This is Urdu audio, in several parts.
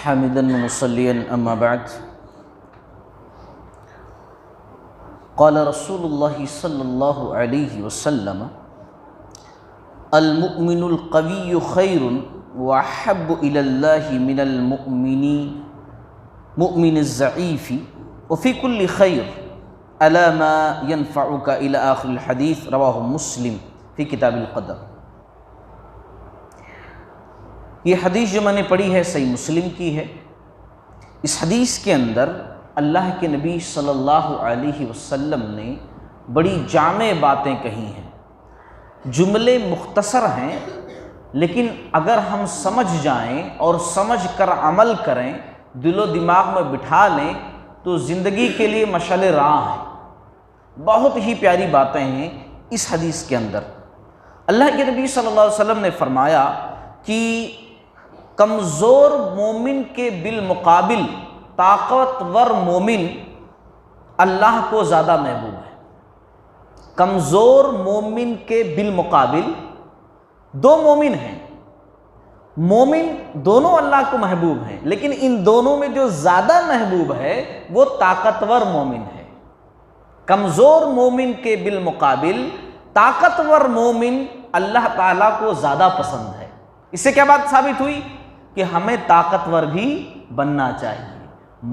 حامدا مصليا أما بعد قال رسول الله صلى الله عليه وسلم المؤمن القوي خير وأحب إلى الله من المؤمن الضعيف وفي كل خير ألا ما ينفعك إلى آخر الحديث رواه مسلم فی کتاب القدر۔ یہ حدیث جو میں نے پڑھی ہے صحیح مسلم کی ہے۔ اس حدیث کے اندر اللہ کے نبی صلی اللہ علیہ وسلم نے بڑی جامع باتیں کہی ہیں، جملے مختصر ہیں، لیکن اگر ہم سمجھ جائیں اور سمجھ کر عمل کریں، دل و دماغ میں بٹھا لیں تو زندگی کے لیے مشعل راہ ہے۔ بہت ہی پیاری باتیں ہیں اس حدیث کے اندر۔ اللہ کے نبی صلی اللہ علیہ وسلم نے فرمایا کہ کمزور مومن کے بالمقابل طاقتور مومن اللہ کو زیادہ محبوب ہے۔ کمزور مومن کے بالمقابل دو مومن ہیں، مومن دونوں اللہ کو محبوب ہیں، لیکن ان دونوں میں جو زیادہ محبوب ہے وہ طاقتور مومن ہے۔ کمزور مومن کے بالمقابل طاقتور مومن اللہ تعالیٰ کو زیادہ پسند ہے۔ اس سے کیا بات ثابت ہوئی کہ ہمیں طاقتور بھی بننا چاہیے،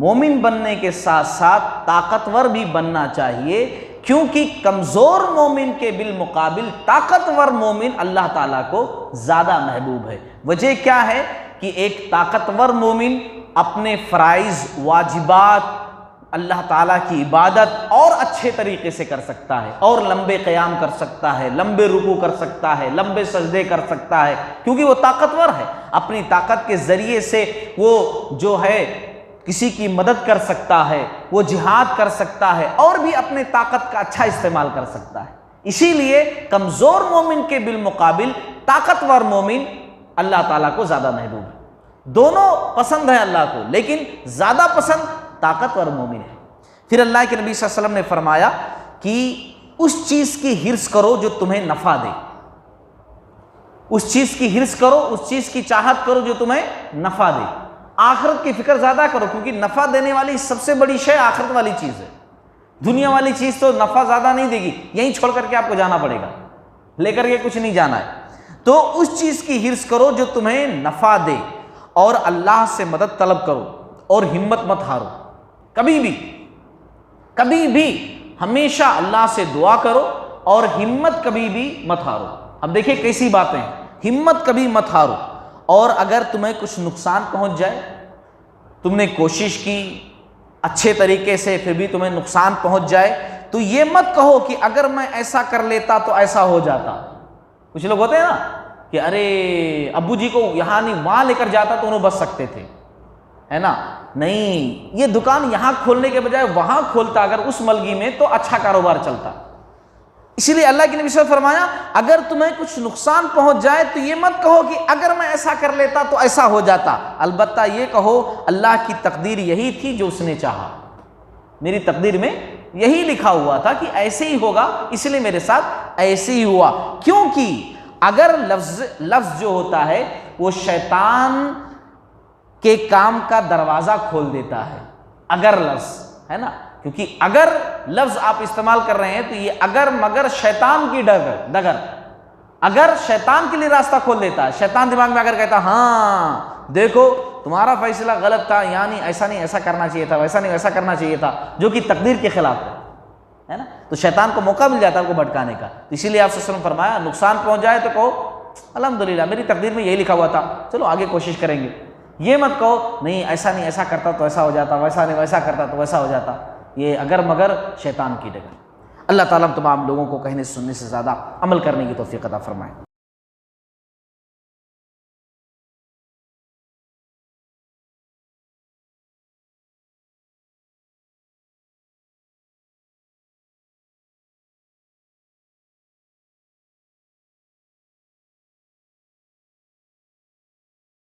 مومن بننے کے ساتھ ساتھ طاقتور بھی بننا چاہیے، کیونکہ کمزور مومن کے بالمقابل طاقتور مومن اللہ تعالیٰ کو زیادہ محبوب ہے۔ وجہ کیا ہے کہ ایک طاقتور مومن اپنے فرائض واجبات اللہ تعالیٰ کی عبادت اور اچھے طریقے سے کر سکتا ہے، اور لمبے قیام کر سکتا ہے، لمبے رکوع کر سکتا ہے، لمبے سجدے کر سکتا ہے، کیونکہ وہ طاقتور ہے۔ اپنی طاقت کے ذریعے سے وہ جو ہے کسی کی مدد کر سکتا ہے، وہ جہاد کر سکتا ہے، اور بھی اپنے طاقت کا اچھا استعمال کر سکتا ہے۔ اسی لیے کمزور مومن کے بالمقابل طاقتور مومن اللہ تعالیٰ کو زیادہ محبوب ہے۔ دونوں پسند ہیں اللہ کو، لیکن زیادہ پسند طاقتور مومن ہے۔ پھر اللہ کے نبی صلی اللہ علیہ وسلم نے فرمایا کہ اس چیز کی حرص کرو جو تمہیں نفع دے، اس چیز کی حرص کرو، اس چیز کی چاہت کرو جو تمہیں نفع دے۔ آخرت کی فکر زیادہ کرو، کیونکہ نفع دینے والی سب سے بڑی شے آخرت والی چیز ہے۔ دنیا والی چیز تو نفع زیادہ نہیں دے گی، یہیں چھوڑ کر کے آپ کو جانا پڑے گا، لے کر کے کچھ نہیں جانا ہے۔ تو اس چیز کی حرص کرو جو تمہیں نفع دے، اور اللہ سے مدد طلب کرو، اور ہمت مت ہارو۔ کبھی بھی ہمیشہ اللہ سے دعا کرو، اور ہمت کبھی بھی مت ہارو۔ اب دیکھیں کیسی باتیں ہیں، ہمت کبھی مت ہارو۔ اور اگر تمہیں کچھ نقصان پہنچ جائے، تم نے کوشش کی اچھے طریقے سے، پھر بھی تمہیں نقصان پہنچ جائے، تو یہ مت کہو کہ اگر میں ایسا کر لیتا تو ایسا ہو جاتا۔ کچھ لوگ ہوتے ہیں نا کہ ارے ابو جی کو یہاں نہیں وہاں لے کر جاتا تو انہوں بچ سکتے تھے، ہے نا؟ نہیں، یہ دکان یہاں کھولنے کے بجائے وہاں کھولتا اگر اس ملگی میں، تو اچھا کاروبار چلتا۔ اسی لیے اللہ کے نبی صلی اللہ علیہ وسلم نے فرمایا اگر تمہیں کچھ نقصان پہنچ جائے تو یہ مت کہو کہ اگر میں ایسا کر لیتا تو ایسا ہو جاتا، البتہ یہ کہو اللہ کی تقدیر یہی تھی جو اس نے چاہا، میری تقدیر میں یہی لکھا ہوا تھا کہ ایسے ہی ہوگا، اس لیے میرے ساتھ ایسے ہی ہوا۔ کیونکہ اگر لفظ جو ہوتا ہے وہ شیطان کے کام کا دروازہ کھول دیتا ہے، اگر لفظ ہے نا، کیونکہ اگر لفظ آپ استعمال کر رہے ہیں تو یہ اگر مگر شیطان کی ڈگر، اگر شیطان کے لیے راستہ کھول دیتا ہے۔ شیطان دماغ میں اگر کہتا ہاں دیکھو تمہارا فیصلہ غلط تھا، یعنی ایسا نہیں ایسا کرنا چاہیے تھا، ویسا نہیں ویسا کرنا چاہیے تھا، جو کہ تقدیر کے خلاف ہے نا، تو شیطان کو موقع مل جاتا ہے کو بھٹکانے کا۔ تو اسی لیے آپ صلی اللہ علیہ وسلم فرمایا نقصان پہنچ جائے تو کہو الحمدللہ میری تقدیر میں یہی لکھا ہوا تھا، چلو آگے کوشش کریں گے۔ یہ مت کہو نہیں ایسا نہیں ایسا کرتا تو ایسا ہو جاتا، ویسا نہیں ویسا کرتا تو ویسا ہو جاتا، یہ اگر مگر شیطان کی ڈگر۔ اللہ تعالیٰ تمام لوگوں کو کہنے سننے سے زیادہ عمل کرنے کی توفیق عطا فرمائے۔